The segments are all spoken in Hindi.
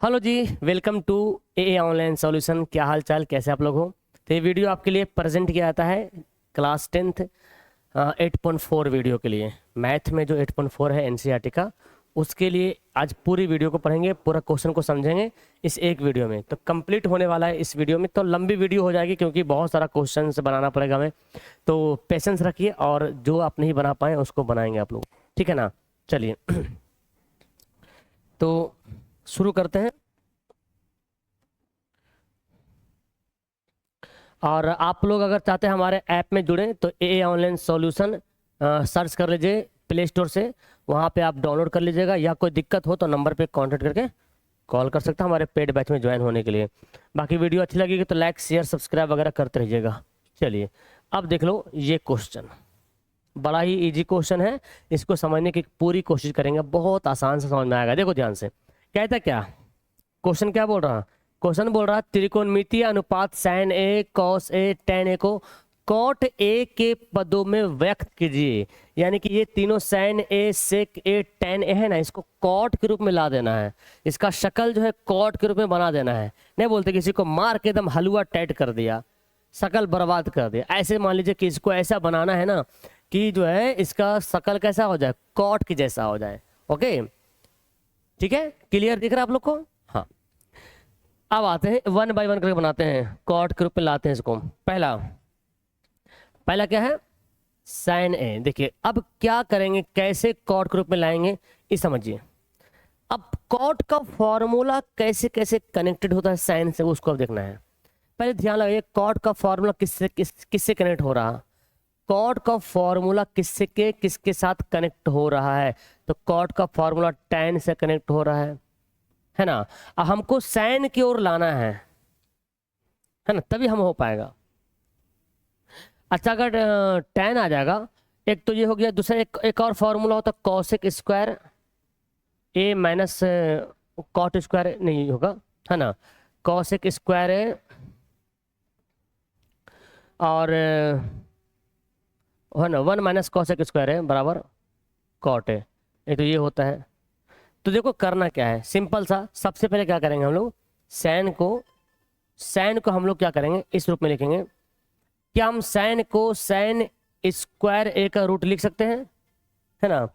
हेलो जी, welcome to a online solution. क्या हाल चाल, कैसे आप लोग हो। तो ये वीडियो आपके लिए प्रेजेंट किया जाता है क्लास 10th 8.4 वीडियो के लिए। मैथ में जो 8.4 है एनसीईआरटी का, उसके लिए आज पूरी वीडियो को पढ़ेंगे, पूरा क्वेश्चन को समझेंगे इस एक वीडियो में। तो कंप्लीट होने वाला है इस वीडियो में, तो लंबी वीडियो हो जाएगी क्योंकि बहुत सारा क्वेश्चन बनाना पड़ेगा हमें। तो पेशेंस रखिए और जो आप नहीं बना पाए उसको बनाएंगे आप लोग, ठीक है ना। चलिए तो शुरू करते हैं। और आप लोग अगर चाहते हैं हमारे ऐप में जुड़ें तो ए ऑनलाइन सॉल्यूशन सर्च कर लीजिए प्ले स्टोर से, वहाँ पे आप डाउनलोड कर लीजिएगा। या कोई दिक्कत हो तो नंबर पे कांटेक्ट करके कॉल कर सकते हैं हमारे पेड बैच में ज्वाइन होने के लिए। बाकी वीडियो अच्छी लगेगी तो लाइक शेयर सब्सक्राइब वगैरह करते रहिएगा। चलिए अब देख लो, ये क्वेश्चन बड़ा ही इजी क्वेश्चन है, इसको समझने की पूरी कोशिश करेंगे, बहुत आसान से समझ में आएगा। देखो ध्यान से, कहता क्या क्वेश्चन, क्या बोल रहा, क्वेश्चन बोल रहा त्रिकोणमितीय अनुपात sign A cos A ten ए को कॉट ए के पदों में व्यक्त कीजिए। यानी कि ये तीनों साइन ए सेक ए टेन ए है ना, इसको कॉट के रूप में ला देना है। इसका शक्ल जो है कॉट के रूप में बना देना है। नहीं बोलते किसी को मार के एकदम हलवा टाइट कर दिया, शक्ल बर्बाद कर दिया। ऐसे मान लीजिए कि इसको ऐसा बनाना है ना कि जो है इसका शक्ल कैसा हो जाए, कॉट की जैसा हो जाए। ओके, ठीक है, क्लियर दिख रहा है आप लोग को। हाँ, अब आते हैं वन बाय वन करके बनाते हैं, कॉट के रूप में लाते हैं इसको। पहला पहला क्या है, साइन ए। देखिए अब क्या करेंगे, कैसे कॉट के रूप में लाएंगे ये समझिए। अब कॉट का फॉर्मूला कैसे कैसे कनेक्टेड होता है साइन से, उसको अब देखना है। पहले ध्यान लगाइए, कॉट का फॉर्मूला किससे कनेक्ट हो रहा है। कॉट का फॉर्मूला किसके साथ कनेक्ट हो रहा है, तो कॉट का फॉर्मूला tan से कनेक्ट हो रहा है ना। अब हमको साइन की ओर लाना है ना, तभी हम हो पाएगा। अच्छा, अगर tan आ जाएगा, एक तो ये हो गया। दूसरा एक और फॉर्मूला होता है कॉसेक स्क्वायर ए माइनस कॉट स्क्वायर, नहीं होगा है ना, कॉसेक स्क्वायर है और है ना 1 माइनस कॉसेक स्क्वायर है बराबर कॉट है। ये तो ये होता है। तो देखो करना क्या है, सिंपल सा। सबसे पहले क्या करेंगे हम लोग, साइन को हम लोग क्या करेंगे, इस रूप में लिखेंगे। क्या हम साइन को साइन स्क्वायर ए का रूट लिख सकते हैं, है ना।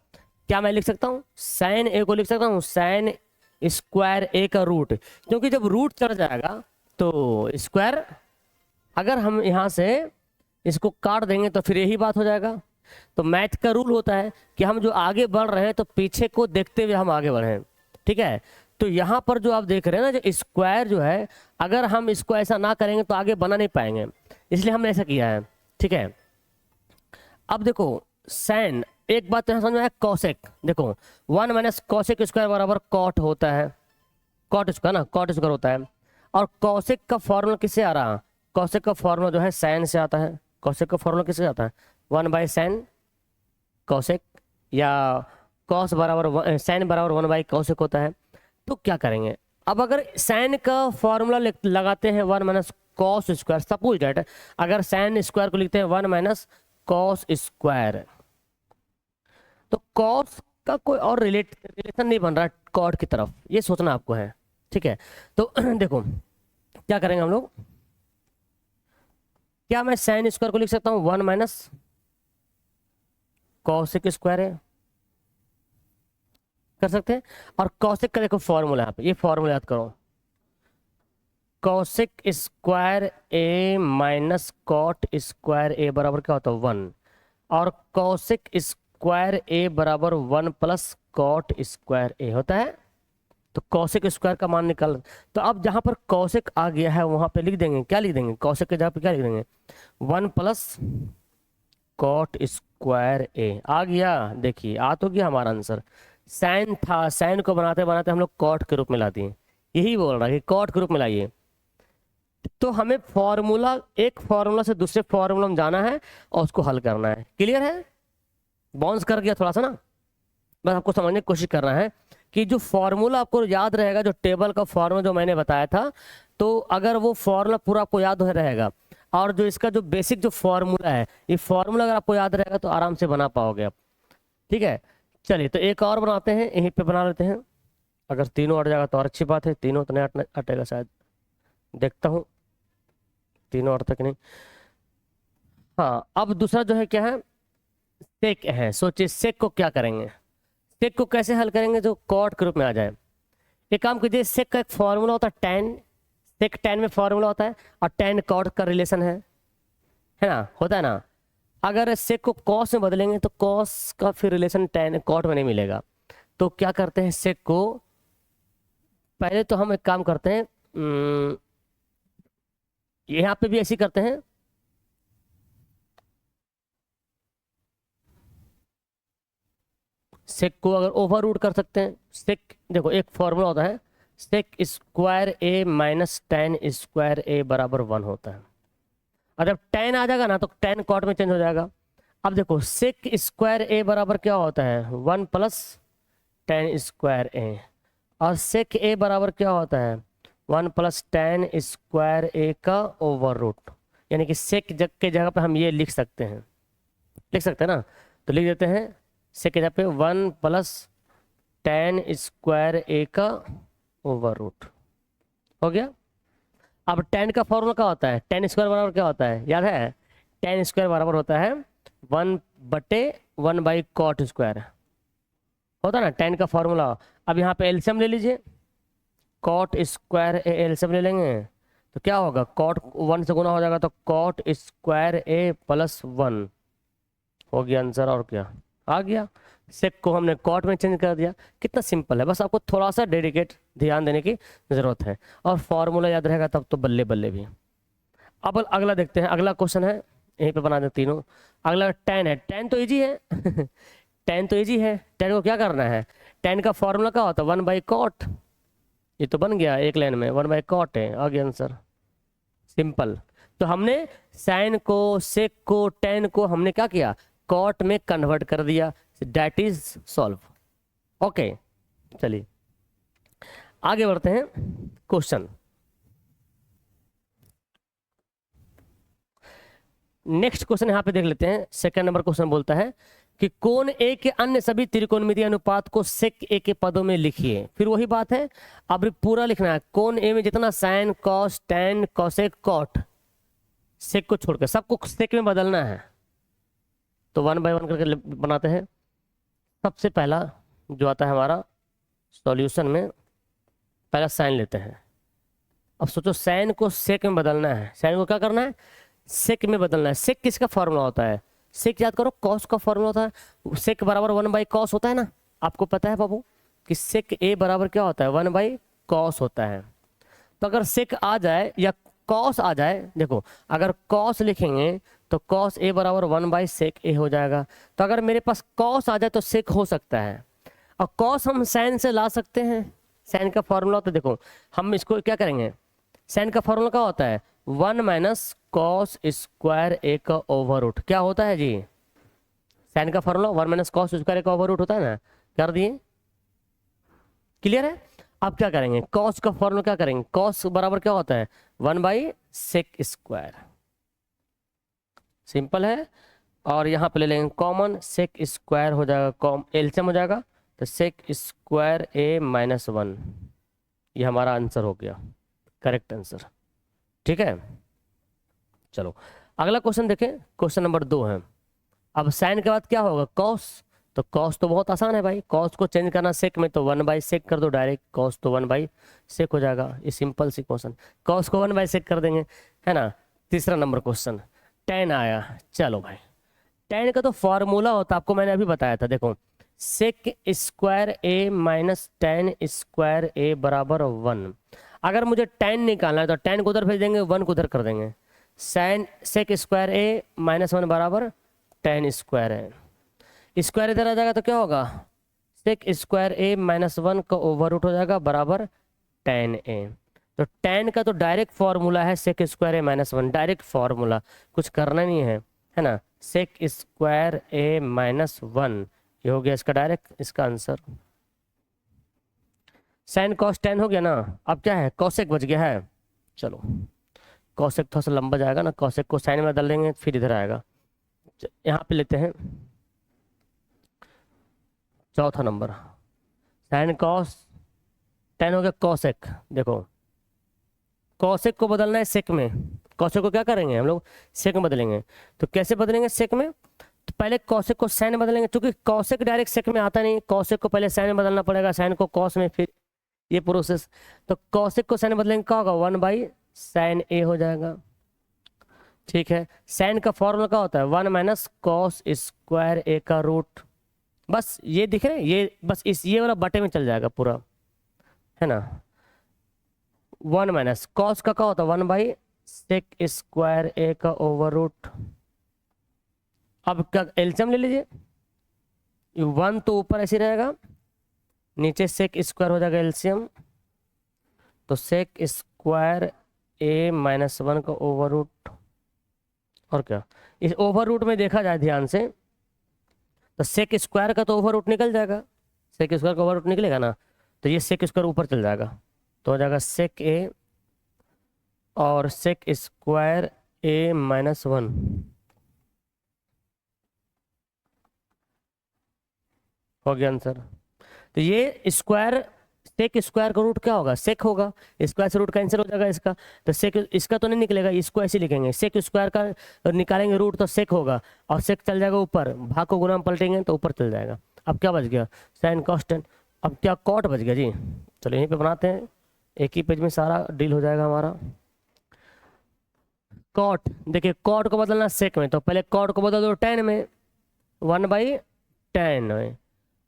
क्या मैं लिख सकता हूँ, साइन ए को लिख सकता हूँ साइन स्क्वायर ए का रूट, क्योंकि जब रूट चढ़ जाएगा तो स्क्वायर, अगर हम यहाँ से इसको काट देंगे तो फिर यही बात हो जाएगा। तो मैथ का रूल होता है कि हम जो आगे बढ़ रहे हैं तो पीछे को देखते हुए हम आगे बढ़ें, ठीक है। तो यहाँ पर जो आप देख रहे हैं ना, जो स्क्वायर जो है, अगर हम इसको ऐसा ना करेंगे तो आगे बना नहीं पाएंगे, इसलिए हमने ऐसा किया है, ठीक है। अब देखो साइन, एक बात तो यहाँ समझ में आया, कॉसेक। देखो 1 माइनस कॉसेक स्क्वायर बराबर कॉट होता है, कॉट स्क्वायर ना, कॉट स्क्वायर होता है। और कॉसेक का फॉर्मूला किससे आ रहा है, कॉसेक का फॉर्मूला जो है साइन से आता है। कॉसेक का फॉर्मूला किससे आता है, 1 बाई साइन कॉसेक, या कॉस बराबर साइन बराबर 1 बाई कॉसेक होता है। तो क्या करेंगे, अब अगर साइन का फॉर्मूला लगाते हैं 1 minus cos square, suppose that अगर साइन स्क्वायर को लिखते हैं 1 माइनस कॉस स्क्वायर, तो कॉस का कोई और रिलेशन नहीं बन रहा कॉट की तरफ, ये सोचना आपको है, ठीक है। तो देखो क्या करेंगे हम लोग, क्या मैं साइन स्क्वायर को लिख सकता हूँ 1 माइनस कॉसेक स्क्वायर है, कर सकते हैं। और कॉसेक का देखो फॉर्मूला, यहाँ पे ये फॉर्मूला याद करो, कॉसेक स्क्वायर ए माइनस कॉट स्क्वायर ए बराबर क्या होता है 1, और कॉसेक स्क्वायर ए बराबर 1 प्लस कॉट स्क्वायर ए होता है। तो कॉसेक स्क्वायर का मान निकाल, तो अब जहां पर कॉसेक आ गया है वहां पे लिख देंगे, क्या लिख देंगे, कॉसेक के जगह पे क्या लिख देंगे, 1 प्लस कॉट स्क्वायर ए आ गया। देखिए आ तो गया हमारा आंसर। साइन था, साइन को बनाते बनाते हम लोग कॉट के रूप में ला दिए, यही बोल रहा है कि कॉट के रूप में लाइए। तो हमें फॉर्मूला, एक फॉर्मूला से दूसरे फॉर्मूला में जाना है और उसको हल करना है। क्लियर है, बाउंस कर गया थोड़ा सा ना, बस आपको समझने की कोशिश करना है कि जो फॉर्मूला आपको याद रहेगा, जो टेबल का फॉर्मूला जो मैंने बताया था, तो अगर वो फॉर्मूला पूरा आपको याद रहेगा, और जो इसका जो बेसिक जो फॉर्मूला है, ये फॉर्मूला अगर आपको याद रहेगा तो आराम से बना पाओगे आप, ठीक है। चलिए तो एक और बनाते हैं, यहीं पे बना लेते हैं। अगर तीनों अट जाएगा तो और अच्छी बात है, तीनों तो नहीं अटेगा शायद, देखता हूँ तीनों अट तक नहीं। हाँ, अब दूसरा जो है क्या है, सेक है। सोचिए सेक को क्या करेंगे, सेक को कैसे हल करेंगे जो कॉट के रूप में आ जाए। एक काम कीजिए, सेक का एक फॉर्मूला होता है टेन, सेक टेन में फॉर्मूला होता है और टेन कॉट का रिलेशन है ना, होता है ना। अगर सेक को कॉस में बदलेंगे तो कॉस का फिर रिलेशन टेन कॉट में नहीं मिलेगा। तो क्या करते हैं सेक को, पहले तो हम एक काम करते हैं, यहाँ पे भी ऐसे ही करते हैं। सेक को अगर ओवर रूट कर सकते हैं, सेक देखो एक फॉर्मूला होता है, सेक स्क्वायर ए माइनस टेन स्क्वायर ए बराबर 1 होता है। और जब टेन आ जाएगा ना तो टेन कॉट में चेंज हो जाएगा। अब देखो सेक स्क्वायर ए बराबर क्या होता है, 1 प्लस टेन स्क्वायर ए, और सेक ए बराबर क्या होता है, 1 प्लस टेन स्क्वायर ए का ओवर रूट। यानी कि सेक जग के जगह पे हम ये लिख सकते हैं, लिख सकते हैं ना, तो लिख देते हैं सेक के जगह पे 1 प्लस टेन स्क्वायर ए का ओवर रूट हो गया। अब टेन का फॉर्मूला क्या होता है, टेन स्क्वायर बराबर क्या होता है, याद है, टेन स्क्वायर बराबर होता है 1/1/कॉट स्क्वायर, होता है ना टेन का फॉर्मूला। अब यहाँ पे एलसीएम ले लीजिए, कॉट स्क्वायर ए एलसीएम ले लेंगे तो क्या होगा, कॉट 1 से गुना हो जाएगा तो कॉट स्क्वायर ए प्लस 1 हो गया आंसर। और क्या आ गया, सेक को हमने कॉट में चेंज कर दिया। कितना सिंपल है, बस आपको थोड़ा सा डेडिकेट ध्यान देने की जरूरत है, और फॉर्मूला याद रहेगा तब तो बल्ले बल्ले भी। अब अगला देखते हैं, अगला क्वेश्चन है, यहीं पे बना दे तीनों। अगला टेन है, टेन तो इजी है टेन तो इजी है, टेन को क्या करना है, टेन का फॉर्मूला क्या होता है, 1/कॉट। ये तो बन गया एक लाइन में, 1/कॉट है, आ गया आंसर, सिंपल। तो हमने साइन को, सेक को, टेन को हमने क्या किया, कॉट में कन्वर्ट कर दिया, दैट इज सॉल्व। ओके, चलिए आगे बढ़ते हैं क्वेश्चन। नेक्स्ट क्वेश्चन यहाँ पे देख लेते हैं। सेकंड नंबर क्वेश्चन बोलता है कि कोण ए के अन्य सभी त्रिकोणमितीय अनुपात को सेक ए के पदों में लिखिए। फिर वही बात है, अब पूरा लिखना है, कोण ए में जितना sine cos tan cosec cot, sec को छोड़कर सबको सेक में बदलना है। तो 1 बाय 1 करके बनाते हैं। सबसे पहला जो आता है हमारा सॉल्यूशन में, पहला साइन लेते हैं। अब सोचो साइन को सेक में बदलना है, साइन को क्या करना है, सेक में बदलना है। सेक किसका फॉर्मूला होता है, सेक याद करो, कॉस का फॉर्मूला होता है। सेक बराबर 1/कॉस होता है ना, आपको पता है बाबू कि सेक ए बराबर क्या होता है, 1/कॉस होता है। तो अगर सेक आ जाए या कॉस आ जाए, देखो अगर कॉस लिखेंगे तो कॉस ए बराबर 1/सेक ए हो जाएगा। तो अगर मेरे पास कॉस आ जाए तो सेक हो सकता है, और कॉस हम साइन से ला सकते हैं। साइन का फॉर्मूला तो देखो हम इसको क्या करेंगे, साइन का फॉर्मूला क्या होता है, 1 माइनस कॉस स्क्वायर ए का ओवर रूट। क्या होता है जी, साइन का फॉर्मूला 1 माइनस कॉस स्क्वायर ए का ओवर रूट होता है ना, कर दिए, क्लियर है। अब क्या करेंगे, कॉस का फॉर्मूला क्या करेंगे, कॉस बराबर क्या होता है, 1/सेक स्क्वायर, सिंपल है। और यहाँ पे ले लेंगे कॉमन, सेक स्क्वायर हो जाएगा, कॉम एलसीएम हो जाएगा, तो सेक स्क्वायर ए माइनस 1, ये हमारा आंसर हो गया, करेक्ट आंसर। ठीक है, चलो अगला क्वेश्चन देखें, क्वेश्चन नंबर 2 है। अब साइन के बाद क्या होगा, कॉस, तो कॉस तो बहुत आसान है भाई, कॉस को चेंज करना सेक में तो 1/सेक कर दो डायरेक्ट, कॉस तो 1/सेक हो जाएगा। ये सिंपल सी क्वेश्चन, कॉस को 1/सेक कर देंगे, है ना। तीसरा नंबर क्वेश्चन, टेन आया। चलो भाई, टेन का तो फॉर्मूला होता, आपको मैंने अभी बताया था, देखो सेक स्क्वायर ए माइनस टेन स्क्वायर ए बराबर 1। अगर मुझे टेन निकालना है तो टेन को उधर भेज देंगे, 1 को उधर कर देंगे। साइन सेक स्क्वायर ए माइनस 1 बराबर टेन स्क्वायर है, स्क्वायर इधर आ जाएगा तो क्या होगा, सेक स्क्वायर ए माइनस 1 का ओवर रूट हो जाएगा बराबर टेन ए। तो टेन का तो डायरेक्ट फॉर्मूला है सेक स्क्वायर ए माइनस 1, डायरेक्ट फॉर्मूला, कुछ करना नहीं है ना। सेक स्क्वायर ए माइनस 1, ये हो गया इसका डायरेक्ट, इसका आंसर। साइन कॉस टेन हो गया ना, अब क्या है, कॉसेक बच गया है। चलो कॉसेक थोड़ा सा लंबा जाएगा ना, कॉसेक को साइन में बदल देंगे फिर इधर आएगा। यहाँ पे लेते हैं चौथा नंबर, साइन कॉस tan हो गया कोसेक। देखो कोसेक को बदलना है सेक में, कोसेक को क्या करेंगे हम लोग, सेक में बदलेंगे। तो कैसे बदलेंगे सेक में, तो पहले कौशिक को साइन में बदलेंगे, क्योंकि कौशिक डायरेक्ट सेक में आता नहीं, कौशिक को पहले साइन में बदलना पड़ेगा, साइन को कॉस में, फिर ये प्रोसेस। तो कौशिक को साइन में बदलेंगे, क्या होगा, 1/sin a हो जाएगा। ठीक है, साइन का फॉर्मूला क्या होता है, 1 - cos² a का रूट। बस ये दिख रहे हैं, ये बस इस ये वाला बटे में चल जाएगा पूरा, है ना। 1 - cos का क्या होता है, 1/sec² a का ओवर रूट। अब क्या एलसीएम ले लीजिए, 1 तो ऊपर ऐसे रहेगा, नीचे सेक स्क्वायर हो जाएगा एलसीएम, तो sec² a - 1 का ओवर रूट। और क्या, इस ओवर रूट में देखा जाए ध्यान से, तो सेक स्क्वायर का तो ओवर रूट निकल जाएगा, सेक स्क्वायर का ओवर रूट निकलेगा ना, तो ये सेक स्क्वायर ऊपर चल जाएगा, तो हो जाएगा सेक a और sec² a - 1। हो गया आंसर। तो ये स्क्वायर, सेक स्क्वायर का रूट क्या होगा, सेक होगा, स्क्वायर से रूट कैंसिल हो जाएगा इसका, तो सेक इसका तो नहीं निकलेगा, इसको ऐसे लिखेंगे, सेक स्क्वायर का निकालेंगे रूट तो सेक होगा, और सेक चल जाएगा ऊपर, भाग को गुना में पलटेंगे तो ऊपर चल जाएगा। अब क्या बच गया, साइन कॉस्टेंट। अब क्या कॉट बच गया जी, चलो यहीं पे बनाते हैं, एक ही पेज में सारा डील हो जाएगा हमारा। कॉट, देखिए कॉट को बदलना सेक में, तो पहले कॉट को बदल दो tan में, 1/tan में।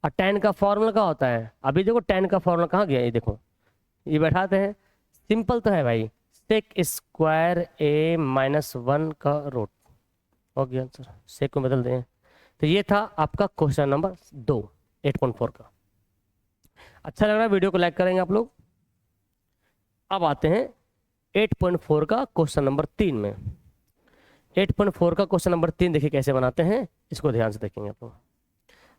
और tan का फॉर्मूला क्या होता है, अभी देखो tan का फॉर्मूला कहाँ गया, ये देखो, ये बैठाते हैं, सिंपल तो है भाई, sec² a - 1 का रूट। हो गया आंसर, सेक को बदल दें। तो ये था आपका क्वेश्चन नंबर 2, 8.4 का। अच्छा लग रहा है, वीडियो को लाइक करेंगे आप लोग। अब आते हैं 8.4 का क्वेश्चन नंबर 3 में। 8.4 का क्वेश्चन नंबर 3 देखिए कैसे बनाते हैं, इसको ध्यान से देखेंगे आप लोग।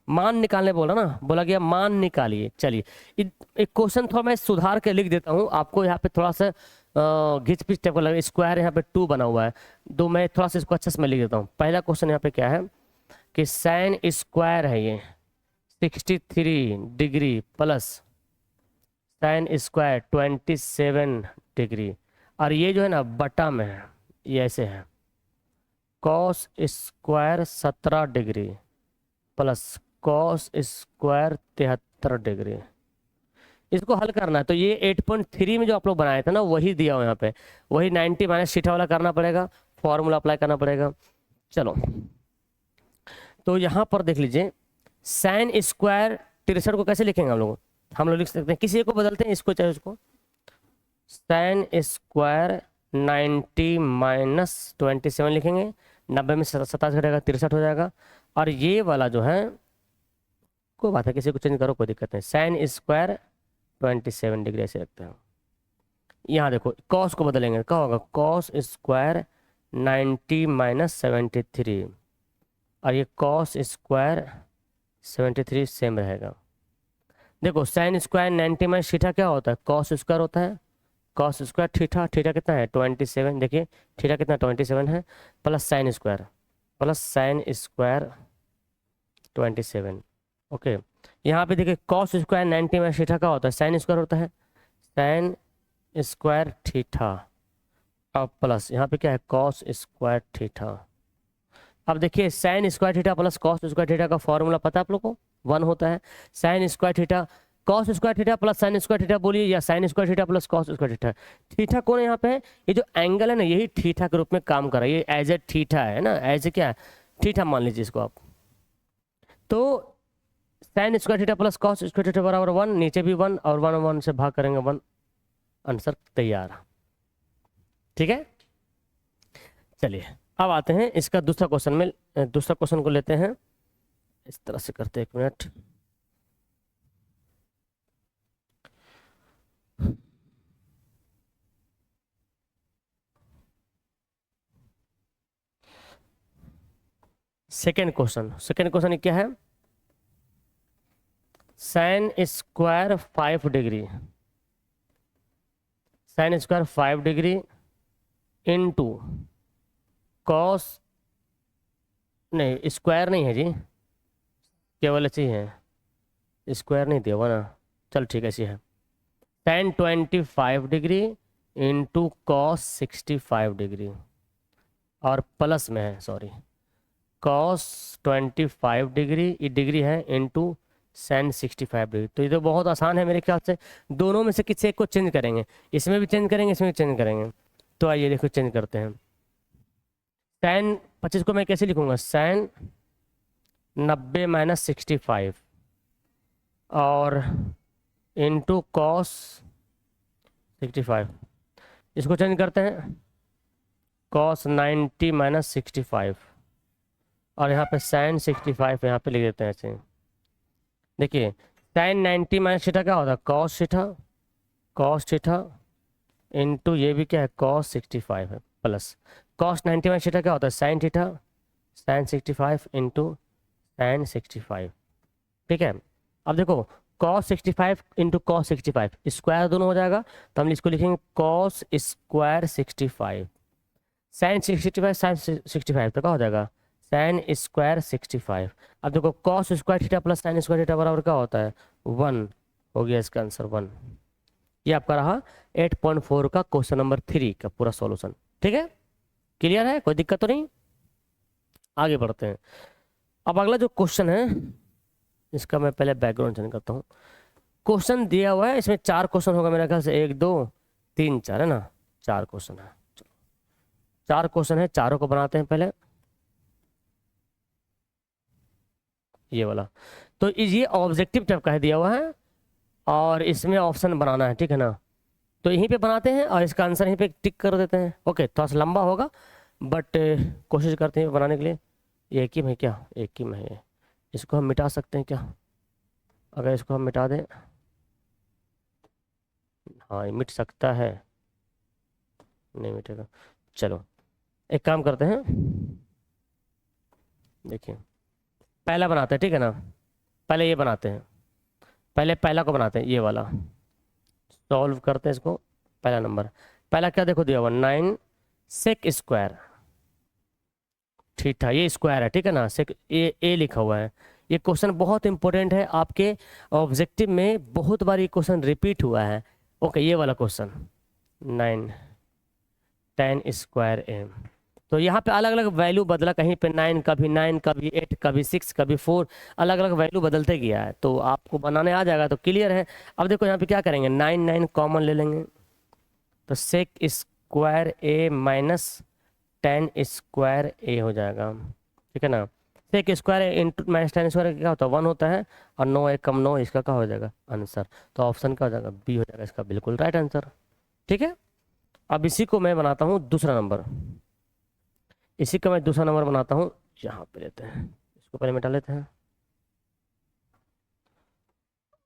मान निकालने बोला ना, बोला गया मान निकालिए। चलिए एक क्वेश्चन थोड़ा मैं सुधार के लिख देता हूँ, आपको यहाँ पे थोड़ा सा घिच पिच टाइप का लगे, स्क्वायर यहाँ पे 2 बना हुआ है, तो मैं थोड़ा सा इसको अच्छे से मैं लिख देता हूँ। पहला क्वेश्चन यहाँ पे क्या है कि साइन स्क्वायर है ये 63 degree plus sine square 27 degree, और ये जो है ना बटा में है, ये ऐसे है, cos square 17 degree plus cos square 73 degree. इसको हल करना है, तो ये 8.3 में जो आप लोग बनाए थे ना, वही दिया हो यहाँ पे, वही 90 माइनस थीटा वाला करना पड़ेगा, फॉर्मूला अप्लाई करना पड़ेगा। चलो तो यहाँ पर देख लीजिए, साइन स्क्वायर 63 को कैसे लिखेंगे हम लोग लिख सकते हैं, किसी को बदलते हैं, इसको चाहे उसको, साइन स्क्वायर 90 माइनस 27 लिखेंगे, 90 में 27 घटेगा 63 हो जाएगा। और ये वाला जो है, कोई बात है, किसी को चेंज करो, कोई दिक्कत नहीं, साइन स्क्वायर 27 डिग्री ऐसे रखते हैं। यहाँ देखो कॉस को बदलेंगे, क्या होगा, कॉस स्क्वायर 90 माइनस 73, और ये कॉस स्क्वायर 73 सेम रहेगा। देखो साइन स्क्वायर 90 माइनस थीटा क्या होता है, कॉस स्क्वायर होता है, कॉस स्क्वायर थीटा, थीटा कितना है 27, देखिए थीटा कितना 27 है, प्लस साइन स्क्वायर 27। ओके, यहाँ पे देखिए कॉस स्क्वायर 90 माइनस थीटा का होता है, साइन स्क्वायर होता है, साइन स्क्वायर थीटा, अब प्लस यहाँ पे क्या है, कॉस स्क्वायर थीटा। अब देखिए sine square theta plus cos square theta का फॉर्मूला पता है आप लोग को, 1 होता है। Sine square theta, cos square theta plus sine square theta बोलिए, या sine square theta plus cos square theta. Theta कौन है यहाँ पे, ये जो एंगल है ना, यही थीटा के रूप में काम कर रहा है, ये एज ए थीटा है ना, एज ए क्या है, थीटा मान लीजिए इसको आप। तो sine square theta plus cos square theta बराबर 1, नीचे भी 1, और 1 से भाग करेंगे 1, आंसर तैयार। ठीक है, चलिए अब आते हैं इसका दूसरा क्वेश्चन में, दूसरा क्वेश्चन को लेते हैं, इस तरह से करते हैं, 1 मिनट। सेकेंड क्वेश्चन क्या है, sine square 5 degree, sine square 5 degree into cos, नहीं स्क्वायर नहीं है जी, केवल ऐसे ही है, स्क्वायर नहीं दिया हुआ ना, चल ठीक है ऐसी है, tan 25 degree into cos 65 degree, और प्लस में है, सॉरी, कॉस 25 डिग्री, ये डिग्री है, इंटू साइन 65 डिग्री। तो ये तो बहुत आसान है मेरे ख्याल से। दोनों में से किसी एक को चेंज करेंगे, इसमें भी चेंज करेंगे, इसमें भी चेंज करेंगे। तो आइए देखो चेंज करते हैं। साइन 25 को मैं कैसे लिखूंगा, साइन 90 माइनस 65 और इंटू कॉस 65, इसको चेंज करते हैं, कॉस 90 माइनस 65, और यहाँ पे साइन 65 यहाँ पे लिख देते हैं ऐसे। देखिए साइन 90 माइनस थीटा क्या होता है, cos theta, cos theta into ये भी क्या है, कॉस 65 है, प्लस कॉस 90 माइनस थीटा क्या होता है, sine theta, sine 65 into sine 65। ठीक है, अब देखो कॉस 65 इंटू कॉस 65 स्क्वायर दोनों हो जाएगा, तो हम इसको लिखेंगे कॉस स्क्वायर 65, साइन 65 साइन 65 तो क्या हो जाएगा, साइन स्क्वायर 65। अब देखो cos square theta plus sine square theta बराबर क्या होता है, 1, हो गया इसका आंसर 1। ये आपका रहा 8.4 का क्वेश्चन नंबर 3 का पूरा सॉल्यूशन। ठीक है, क्लियर है, कोई दिक्कत तो नहीं। आगे बढ़ते हैं। अब अगला जो क्वेश्चन है, इसका मैं पहले बैकग्राउंड चेंज करता हूँ। क्वेश्चन दिया हुआ है, इसमें 4 क्वेश्चन होगा मेरे ख्याल से, 1 2 3 4 है ना, 4 क्वेश्चन है। चलो 4 क्वेश्चन है, चारों को बनाते हैं पहले। ये वाला तो ये ऑब्जेक्टिव टाइप का है दिया हुआ है, और इसमें ऑप्शन बनाना है, ठीक है ना। तो यहीं पे बनाते हैं और इसका आंसर यहीं पे टिक कर देते हैं। ओके, थोड़ा सा लंबा होगा बट कोशिश करते हैं बनाने के लिए। ये एक ही में क्या, एक ही में है, इसको हम मिटा सकते हैं क्या, अगर इसको हम मिटा दें, हाँ ये मिट सकता है, नहीं मिटेगा। चलो एक काम करते हैं, देखिए पहला बनाते हैं, ठीक है ना। पहले ये बनाते हैं, पहले पहला को बनाते हैं, ये वाला सॉल्व करते हैं इसको। पहला नंबर, पहला क्या देखो दिया हुआ, 9 सेक स्क्वायर थीटा, ये स्क्वायर है, ठीक है ना, सेक ए लिखा हुआ है। ये क्वेश्चन बहुत इंपॉर्टेंट है, आपके ऑब्जेक्टिव में बहुत बार ये क्वेश्चन रिपीट हुआ है। ओके, ये वाला क्वेश्चन 9 tan स्क्वायर ए, तो यहाँ पे अलग अलग वैल्यू बदला, कहीं पे 9 कभी 9 कभी 8 कभी 6 कभी 4, अलग अलग वैल्यू बदलते गया है। तो आपको बनाने आ जाएगा तो क्लियर है। अब देखो यहाँ पे क्या करेंगे, 9 9 कॉमन ले लेंगे, तो सेक स्क्वायर ए माइनस tan स्क्वायर ए हो जाएगा, ठीक है ना। सेक स्क्वायर ए इंटू माइनस tan स्क्वायर क्या होता है, 1 होता है, और 9 1 कम 9, इसका क्या हो जाएगा आंसर। तो ऑप्शन क्या हो जाएगा, बी हो जाएगा इसका बिल्कुल राइट आंसर। ठीक है, अब इसी को मैं बनाता हूँ दूसरा नंबर, इसी का मैं दूसरा नंबर बनाता हूँ। यहाँ पे लेते हैं, इसको पहले मिटा लेते हैं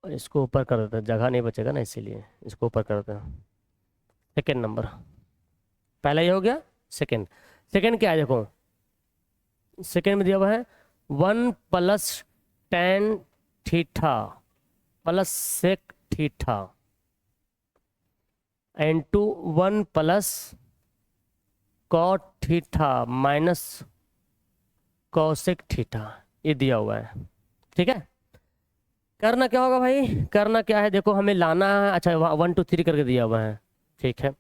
और इसको ऊपर कर देते हैं, जगह नहीं बचेगा ना, इसीलिए इसको ऊपर कर देते हैं। सेकेंड नंबर, पहला ये हो गया। सेकेंड, सेकेंड क्या है देखो, सेकेंड में दिया हुआ है 1 plus tan theta plus sec theta into 1 plus cot theta minus cosec theta, ये दिया हुआ है। ठीक है, करना क्या होगा भाई, करना क्या है देखो, हमें लाना है, अच्छा 1 2 3 करके दिया हुआ है। ठीक है,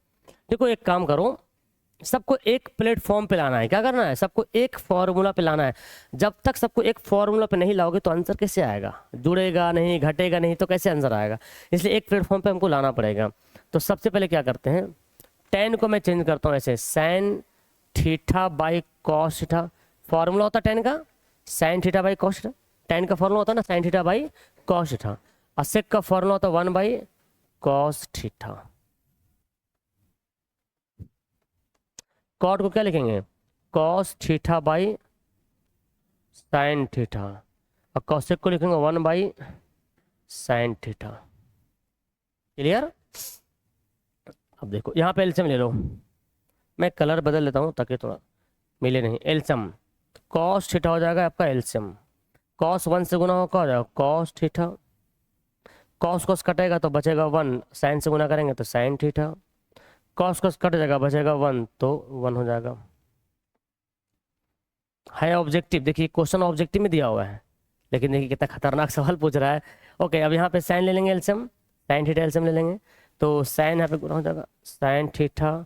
देखो एक काम करो, सबको एक प्लेटफॉर्म पे लाना है, क्या करना है, सबको एक फॉर्मूला पे लाना है। जब तक सबको एक फॉर्मूला पे नहीं लाओगे तो आंसर कैसे आएगा, जुड़ेगा नहीं, घटेगा नहीं, तो कैसे आंसर आएगा। इसलिए एक प्लेटफॉर्म पे हमको लाना पड़ेगा। तो सबसे पहले क्या करते हैं, tan को मैं चेंज करता हूँ ऐसे, sine theta by cos theta, formula होता है tan का sine theta by cos theta, tan का फॉर्मूला होता है ना sine theta by cos theta, और सेक का फॉर्मूला होता है 1 बाई कॉस थीटा। कॉट को क्या लिखेंगे, cos theta by sine theta, और कॉसेक को लिखेंगे 1 बाई साइन थीटा। क्लियर। अब देखो यहाँ पे एलसीएम ले लो, मैं कलर बदल लेता हूँ ताकि थोड़ा मिले नहीं। एलसीएम कॉस थीटा हो जाएगा आपका एलसीएम, कॉस 1 से गुना हो जाएगा कॉस थीटा, कॉस कॉस कटेगा तो बचेगा 1, साइन से गुना करेंगे तो sine theta, cos cos cut जाएगा बचेगा 1, तो 1 हो जाएगा। है ऑब्जेक्टिव, देखिए क्वेश्चन ऑब्जेक्टिव में दिया हुआ है, लेकिन देखिए कितना खतरनाक सवाल पूछ रहा है। ओके, अब यहाँ पे साइन ले लेंगे एलसीएम, साइन थीटा एलसीएम ले लेंगे, तो साइन यहाँ पे गुना हो जाएगा, साइन थीटा,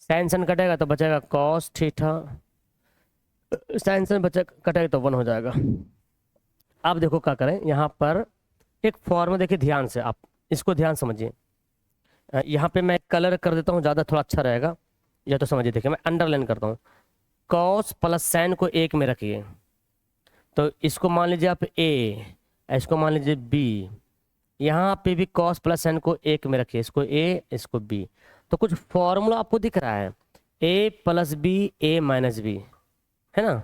साइन सन कटेगा तो बचेगा कॉस थीटा, साइन सन बचे कटेगा तो 1 हो जाएगा। अब देखो क्या करें, यहाँ पर एक फॉर्मूला देखिए ध्यान से, आप इसको ध्यान समझिए। यहाँ पे मैं कलर कर देता हूँ ज़्यादा थोड़ा अच्छा रहेगा, या तो समझिए, देखिए मैं अंडरलाइन करता हूँ। कॉस प्लस साइन को एक में रखिए, तो इसको मान लीजिए आप ए, इसको मान लीजिए बी, यहाँ पे भी कॉस प्लस साइन को एक में रखिए, इसको ए इसको बी। तो कुछ फॉर्मूला आपको दिख रहा है, ए plus b a minus B, है ना।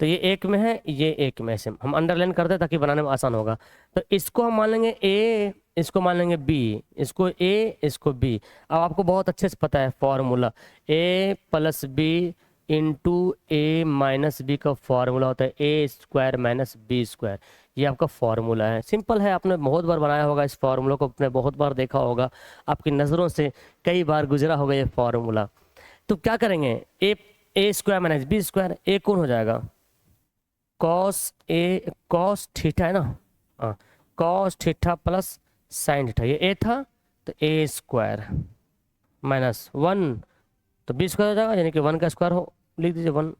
तो ये एक में है, ये एक में, ऐसे हम अंडरलाइन करते हैं ताकि बनाने में आसान होगा। तो इसको हम मान लेंगे ए, इसको मान लेंगे बी, इसको ए इसको बी। अब आपको बहुत अच्छे से पता है फॉर्मूला, ए प्लस बी इंटू ए माइनस बी का फॉर्मूला होता है ए स्क्वायर माइनस बी स्क्वायर। ये आपका फॉर्मूला है, सिंपल है, आपने बहुत बार बनाया होगा इस फॉर्मूला को, आपने बहुत बार देखा होगा, आपकी नज़रों से कई बार गुजरा होगा ये फॉर्मूला। तो क्या करेंगे, ए स्क्वायर माइनस बी स्क्वायर, ए कौन हो जाएगा, कॉस ए, कॉस थीटा है ना, हाँ, cos theta plus sine theta, ये ए था तो ए स्क्वायर माइनस 1 तो बी स्क्वायर हो जाएगा, यानी कि 1 का स्क्वायर हो, लिख दीजिए 1।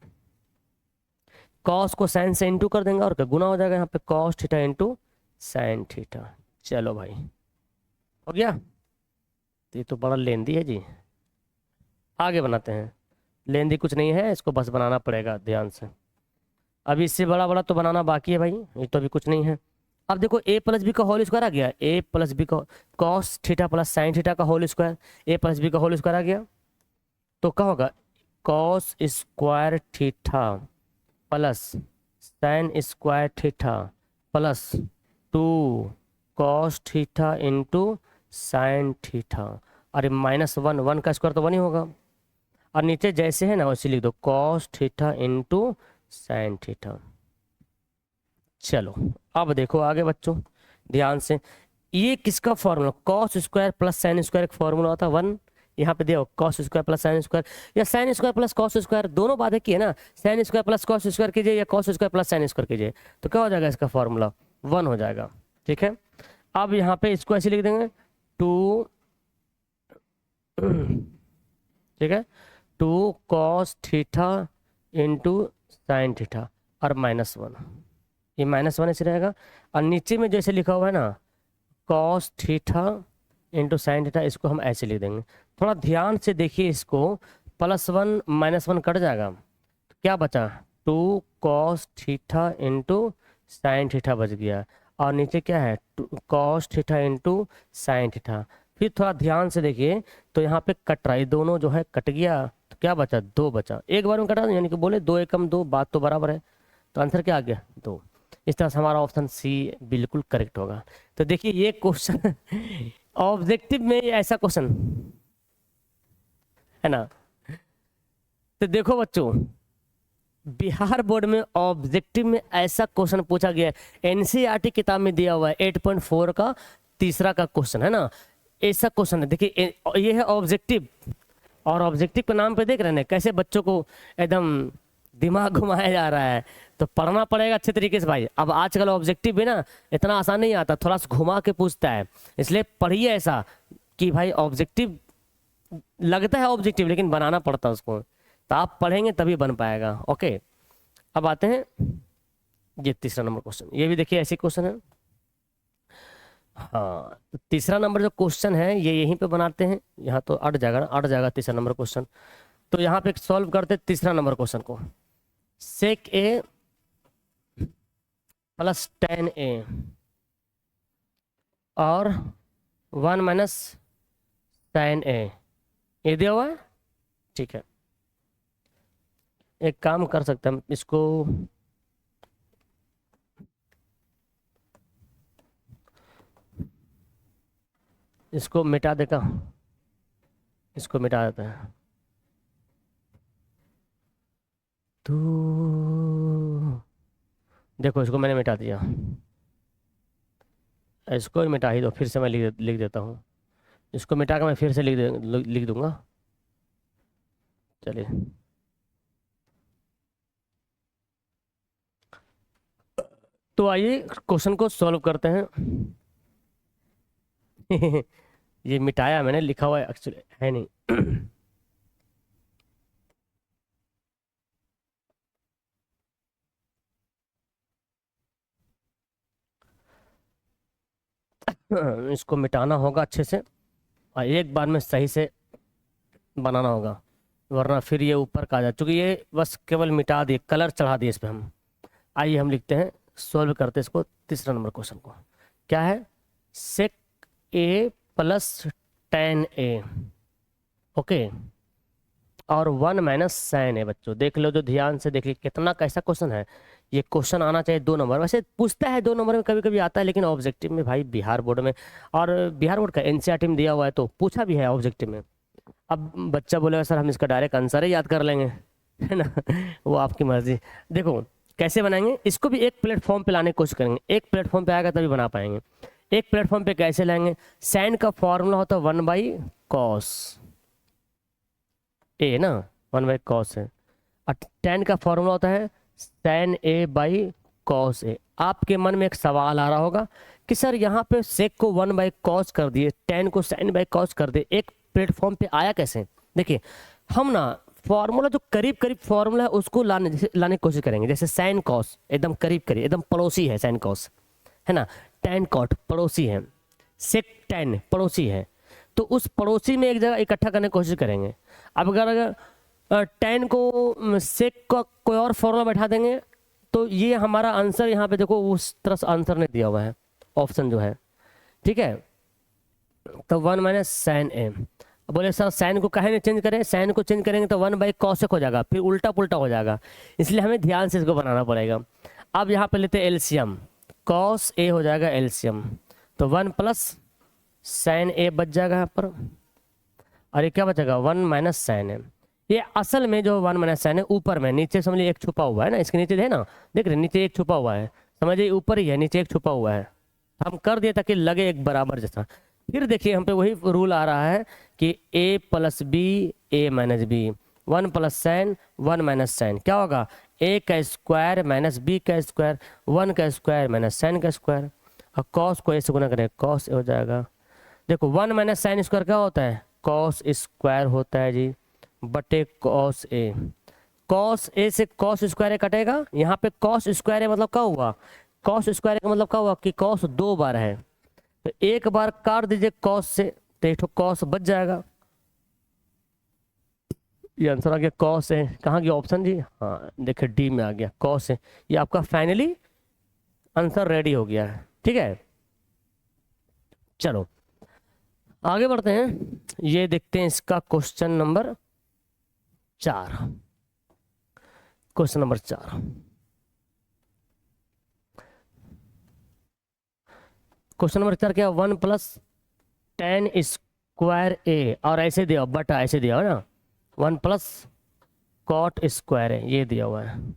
कॉस को साइन से इंटू कर देंगे और क्या गुना हो जाएगा, यहाँ पे cos theta into sine theta. चलो भाई हो गया, तो ये तो बड़ा लेंदी है जी, आगे बनाते हैं। लेंदी कुछ नहीं है, इसको बस बनाना पड़ेगा ध्यान से, अभी इससे बड़ा बड़ा तो बनाना बाकी है भाई, ये तो अभी कुछ नहीं है। अब देखो ए प्लस बी का होल स्क्वायर आ गया, ए प्लस बी का cos theta plus sine theta का होल स्क्वायर, ए प्लस बी का होल स्क्वायर आ गया, तो क्या होगा, cos square theta plus sine square theta plus 2 cos theta into sine theta. अरे -1, 1 का स्क्वायर तो 1 ही होगा, और नीचे जैसे है ना वैसे लिख दो, cos theta into sine theta. चलो अब देखो आगे बच्चों ध्यान से, ये किसका formula, cos square plus sine square एक फॉर्मूला होता है 1, यहाँ पे देखो cos square plus sine square, या sine square plus cos square, दोनों बातें की है ना, sine square plus cos square कीजिए या cos square plus sine square कीजिए, तो क्या हो जाएगा इसका फॉर्मूला 1 हो जाएगा। ठीक है, अब यहाँ पे इसको ऐसे लिख देंगे 2 ठीक है, 2 cos theta into sine theta और -1, ये -1 ऐसे रहेगा, और नीचे में जैसे लिखा हुआ है ना cos theta into sine theta, इसको हम ऐसे लिख देंगे। थोड़ा ध्यान से देखिए इसको, +1 -1 कट जाएगा, तो क्या बचा, 2 cos theta into sine theta बच गया, और नीचे क्या है, cos theta into sine theta. फिर थोड़ा ध्यान से देखिए, तो यहाँ पे कट रहा है, दोनों जो है कट गया, तो क्या बचा, 2 बचा, एक बार में कटा, यानी कि बोले 2 एकम 2, बात तो बराबर है, तो आंसर क्या आ गया 2। इस तरह से हमारा ऑप्शन सी बिल्कुल करेक्ट होगा। तो देखिए ये क्वेश्चन ऑब्जेक्टिव में ऐसा क्वेश्चन है ना, तो देखो बच्चों बिहार बोर्ड में ऑब्जेक्टिव में ऐसा क्वेश्चन पूछा गया है, एनसीईआरटी किताब में दिया हुआ है 8.4 का तीसरा का क्वेश्चन है ना, ऐसा क्वेश्चन है। देखिए ये है ऑब्जेक्टिव, और ऑब्जेक्टिव के नाम पे देख रहे हैं कैसे बच्चों को एकदम दिमाग घुमाया जा रहा है, तो पढ़ना पड़ेगा अच्छे तरीके से भाई। अब आजकल ऑब्जेक्टिव भी ना इतना आसान नहीं आता, थोड़ा सा घुमा के पूछता है, इसलिए पढ़िए ऐसा कि भाई ऑब्जेक्टिव लगता है ऑब्जेक्टिव लेकिन बनाना पड़ता है उसको, तो आप पढ़ेंगे तभी बन पाएगा। ओके, अब आते हैं ये तीसरा नंबर क्वेश्चन, ये भी देखिए ऐसे क्वेश्चन है। हाँ, तो तीसरा नंबर जो क्वेश्चन है ये यहीं पे बनाते हैं, यहाँ तो अट जाएगा ना, अट जाएगा तीसरा नंबर क्वेश्चन। तो यहाँ पे सॉल्व करते हैं तीसरा नंबर क्वेश्चन को, सेक ए प्लस tan a और 1 माइनस साइन ए, ये दिया हुआ है। ठीक है, एक काम कर सकते हैं हम, इसको मिटा देगा, इसको मिटा देते हैं, तो देखो इसको मैंने मिटा दिया, इसको ही मिटा ही दो, फिर से मैं लिख देता हूँ, इसको मिटा कर मैं फिर से लिख दूंगा। चलिए तो आइए क्वेश्चन को सॉल्व करते हैं। ये मिटाया मैंने, लिखा हुआ है एक्चुअली है नहीं। इसको मिटाना होगा अच्छे से और एक बार में सही से बनाना होगा, वरना फिर ये ऊपर का आ जाए, क्योंकि ये बस केवल मिटा दिए, कलर चढ़ा दिए इस पर हम। आइए हम लिखते हैं, सॉल्व करते हैं इसको, तीसरा नंबर क्वेश्चन को। क्या है? सेक ए प्लस टेन ए, ओके, और 1 माइनस साइन ए। बच्चों देख लो, जो ध्यान से देखिए कितना कैसा क्वेश्चन है। ये क्वेश्चन आना चाहिए 2 नंबर, वैसे पूछता है 2 नंबर में, कभी कभी आता है, लेकिन ऑब्जेक्टिव में भाई बिहार बोर्ड में, और बिहार बोर्ड का एनसीईआरटी में दिया हुआ है तो पूछा भी है ऑब्जेक्टिव में। अब बच्चा बोलेगा सर हम इसका डायरेक्ट आंसर ही याद कर लेंगे, है ना। वो आपकी मर्जी। देखो कैसे बनाएंगे इसको भी, एक प्लेटफॉर्म पे लाने की कोशिश करेंगे, एक प्लेटफॉर्म पे आएगा तभी बना पाएंगे। एक प्लेटफॉर्म पे कैसे लाएंगे? साइन का फॉर्मूला होता है 1/cos ए ना, 1/cos है। और tan का फॉर्मूला होता है tan a/cos ए। आपके मन में एक सवाल आ रहा होगा कि सर यहाँ पे sec को 1/cos कर दिए, tan को sin/cos कर दिए, एक प्लेटफॉर्म पे आया कैसे? देखिए हम ना फॉर्मूला जो करीब करीब फॉर्मूला है उसको लाने की कोशिश करेंगे। जैसे साइन कॉस एकदम करीब करीब, एकदम पड़ोसी है साइन कॉस, है ना। टैन कॉट पड़ोसी है, सेक टैन पड़ोसी है, तो उस पड़ोसी में एक जगह इकट्ठा करने की कोशिश करेंगे। अब अगर टैन को सेक का कोई और फॉर्मूला बैठा देंगे तो ये हमारा आंसर, यहाँ पे देखो उस तरह से आंसर नहीं दिया हुआ है ऑप्शन जो है, ठीक है। तो 1 माइनस साइन ए। बोले सर साइन को काहे नहीं चेंज करें? साइन को चेंज करेंगे तो 1/cosec हो जाएगा, फिर उल्टा पुल्टा हो जाएगा, इसलिए हमें ध्यान से इसको बनाना पड़ेगा। अब यहाँ पे लेते हैं एलसीएम, cos ए हो जाएगा एलसीएम, तो 1 प्लस साइन ए बच जाएगा यहाँ पर, और ये क्या बचेगा? 1 माइनस साइन ए। ये असल में जो 1 माइनस साइन है ऊपर में, नीचे समझिए एक छुपा हुआ है ना, इसके नीचे है ना, देख रहे नीचे एक छुपा हुआ है, समझिए ऊपर ही है, नीचे एक छुपा हुआ है। हम कर दिए ताकि लगे एक बराबर जैसा। फिर देखिए हम पे वही रूल आ रहा है कि a plus b a minus b, 1 plus sine 1 minus sine, क्या होगा? a का स्क्वायर माइनस b का स्क्वायर, 1 का स्क्वायर माइनस साइन का स्क्वायर, और cos को a से गुना करें cos a हो जाएगा। देखो 1 माइनस साइन स्क्वायर क्या होता है? cos स्क्वायर होता है जी, बटे cos a। cos a से cos स्क्वायर a कटेगा, यहाँ पे cos स्क्वायर a मतलब क्या हुआ? cos स्क्वायर का मतलब क्या हुआ कि cos 2 बार है, तो एक बार काट दीजिए cos से, तो एक cos बच जाएगा। ये आंसर आ गया cos है। कहाँ गया ऑप्शन जी? हाँ देखिए डी में आ गया cos है। ये आपका फाइनली आंसर रेडी हो गया है, ठीक है। चलो आगे बढ़ते हैं, ये देखते हैं इसका question number 4। Question number 4, question number 4 क्या? 1 प्लस tan स्क्वायर ए, और ऐसे दिया बटा ऐसे दिया है ना, 1 प्लस कॉट स्क्वायर है, ये दिया हुआ है।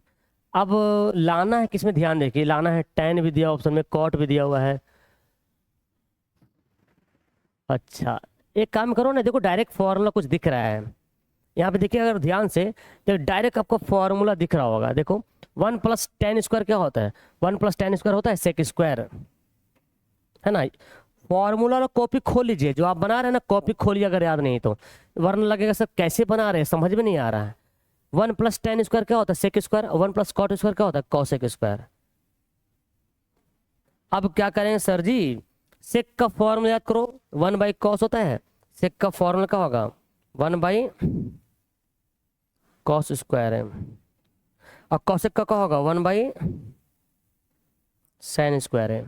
अब लाना है किसमें? ध्यान देखिए, लाना है tan भी दिया ऑप्शन में, कॉट भी दिया हुआ है। अच्छा एक काम करो ना, देखो डायरेक्ट फॉर्मूला कुछ दिख रहा है यहाँ पे, देखिए अगर ध्यान से तो डायरेक्ट आपको फॉर्मूला दिख रहा होगा। देखो 1 प्लस tan स्क्वायर क्या होता है? 1 प्लस tan स्क्वायर होता है सेक स्क्वायर, है ना। फॉर्मूला कॉपी खोल लीजिए, जो आप बना रहे हैं ना कॉपी खोलिए अगर याद नहीं तो, वरना लगेगा सर कैसे बना रहे हैं समझ में नहीं आ रहा है। 1 प्लस tan स्क्वायर क्या होता है? Sec square. 1 plus cot square क्या होता है? Cosec square. अब क्या करें सर जी? सेक का फॉर्मूला याद करो, 1/cos होता है, सेक का फॉर्मूला क्या होगा? 1/cos स्क्वायर है, और कॉसेक का क्या होगा? 1/sin स्क्वायर है,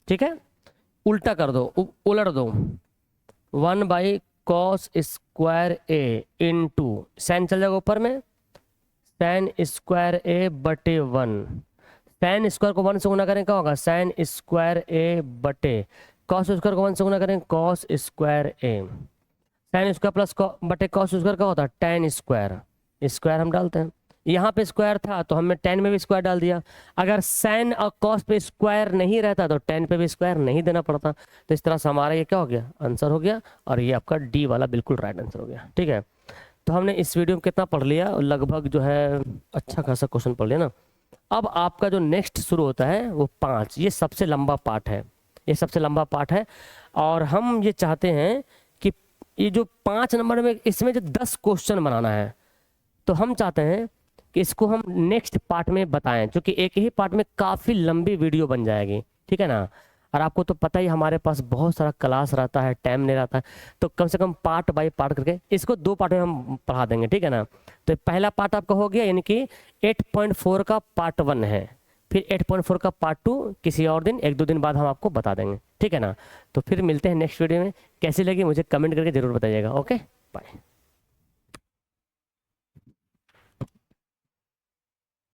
ठीक है। उल्टा कर दो, उलट दो, 1/cos स्क्वायर ए इंटू साइन चल जाएगा ऊपर में, साइन स्क्वायर ए बटे 1। साइन स्क्वायर को 1 से गुना करें क्या होगा? साइन स्क्वायर ए बटे, कॉस स्क्वायर को 1 से गुना करें कॉस स्क्वायर ए। साइन स्क्वायर प्लस बटे कॉस स्क्वायर क्या होता है? tan square. स्क्वायर हम डालते हैं, यहाँ पे स्क्वायर था तो हमने tan में भी स्क्वायर डाल दिया। अगर साइन और कॉस पे स्क्वायर नहीं रहता तो tan पे भी स्क्वायर नहीं देना पड़ता। तो इस तरह से हमारा ये क्या हो गया? आंसर हो गया, और ये आपका डी वाला बिल्कुल राइट आंसर हो गया, ठीक है। तो हमने इस वीडियो में कितना पढ़ लिया? लगभग जो है अच्छा खासा क्वेश्चन पढ़ लिया ना। अब आपका जो नेक्स्ट शुरू होता है वो 5, ये सबसे लंबा पार्ट है, ये सबसे लंबा पार्ट है। और हम ये चाहते हैं कि ये जो 5 नंबर में इसमें जो 10 क्वेश्चन बनाना है, तो हम चाहते हैं कि इसको हम नेक्स्ट पार्ट में बताएं, क्योंकि एक ही पार्ट में काफ़ी लंबी वीडियो बन जाएगी, ठीक है ना। और आपको तो पता ही हमारे पास बहुत सारा क्लास रहता है, टाइम नहीं रहता है, तो कम से कम पार्ट बाय पार्ट करके इसको 2 पार्ट में हम पढ़ा देंगे, ठीक है ना। तो पहला पार्ट आपका हो गया, यानी कि 8.4 का पार्ट 1 है, फिर 8.4 का पार्ट 2 किसी और दिन 1-2 दिन बाद हम आपको बता देंगे, ठीक है ना। तो फिर मिलते हैं नेक्स्ट वीडियो में। कैसी लगी मुझे कमेंट करके ज़रूर बताइएगा। Okay, bye.